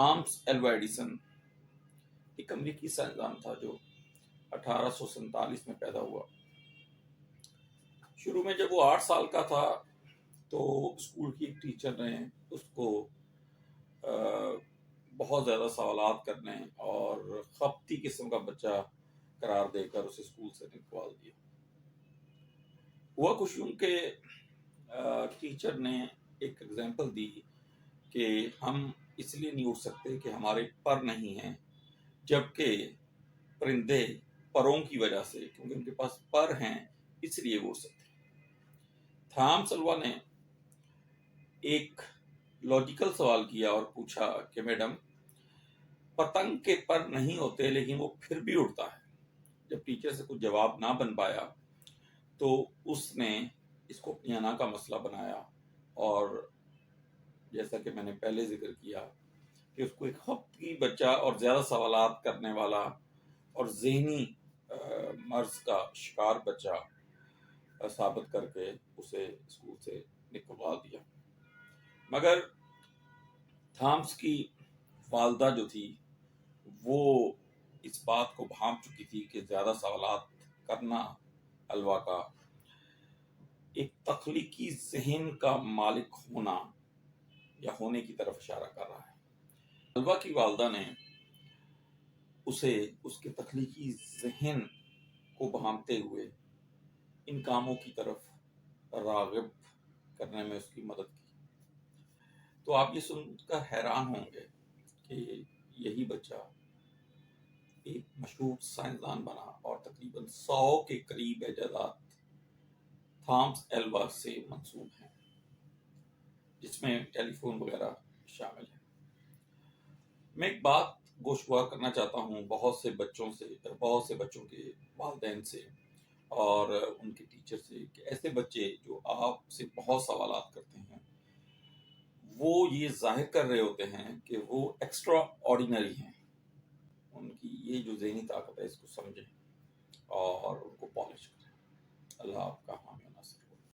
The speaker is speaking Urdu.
تھامس ایلوا ایڈیسن ایک امریکی سائنسدان تھا جو 1847 میں پیدا ہوا۔ شروع میں جب وہ 8 سال کا تھا تو اسکول کی ایک ٹیچر نے اس کو بہت زیادہ سوالات کرنے اور خبتی قسم کا بچہ قرار دے کر اسے اسکول سے نکال دیا۔ ہوا کچھ یوں کہ ٹیچر نے ایک ایگزامپل دی کہ ہم اس لیے نہیں اڑ سکتے کہ ہمارے پر نہیں ہیں، جبکہ پرندے پروں کی وجہ سے، کیونکہ ان کے پاس پر ہیں، اس لیے وہ اڑ سکتے ہیں۔ تھامس ایلوا نے ایک لاجیکل سوال کیا اور پوچھا کہ میڈم، پتنگ کے پر نہیں ہوتے لیکن وہ پھر بھی اڑتا ہے۔ جب ٹیچر سے کچھ جواب نہ بن پایا تو اس نے اس کو اپنی انا کا مسئلہ بنایا، اور جیسا کہ میں نے پہلے ذکر کیا کہ اس کو ایک خبتی بچہ اور زیادہ سوالات کرنے والا اور ذہنی مرض کا شکار بچہ ثابت کر کے اسے اسکول سے نکلوا دیا۔ مگر تھامس کی والدہ جو تھی وہ اس بات کو بھانپ چکی تھی کہ زیادہ سوالات کرنا ایلوا کا ایک تخلیقی ذہن کا مالک ہونا یا ہونے کی طرف اشارہ کر رہا ہے۔ ایلوا کی والدہ نے اسے اس کے تخلیقی ذہن کو بھانپتے ہوئے ان کاموں کی طرف راغب کرنے میں اس کی مدد کی۔ تو آپ یہ سن کر حیران ہوں گے کہ یہی بچہ ایک مشہور سائنسدان بنا اور تقریباً 100 کے قریب ایجادات تھامس ایلوا سے منسوب ہیں، جس میں ٹیلی فون وغیرہ شامل ہیں۔ میں ایک بات گوشوار کرنا چاہتا ہوں بہت سے بچوں کے والدین سے اور ان کے ٹیچر سے، کہ ایسے بچے جو آپ سے بہت سوالات کرتے ہیں وہ یہ ظاہر کر رہے ہوتے ہیں کہ وہ ایکسٹرا آرڈینری ہیں۔ ان کی یہ جو ذہنی طاقت ہے اس کو سمجھیں اور ان کو پالش کریں۔ اللہ آپ کا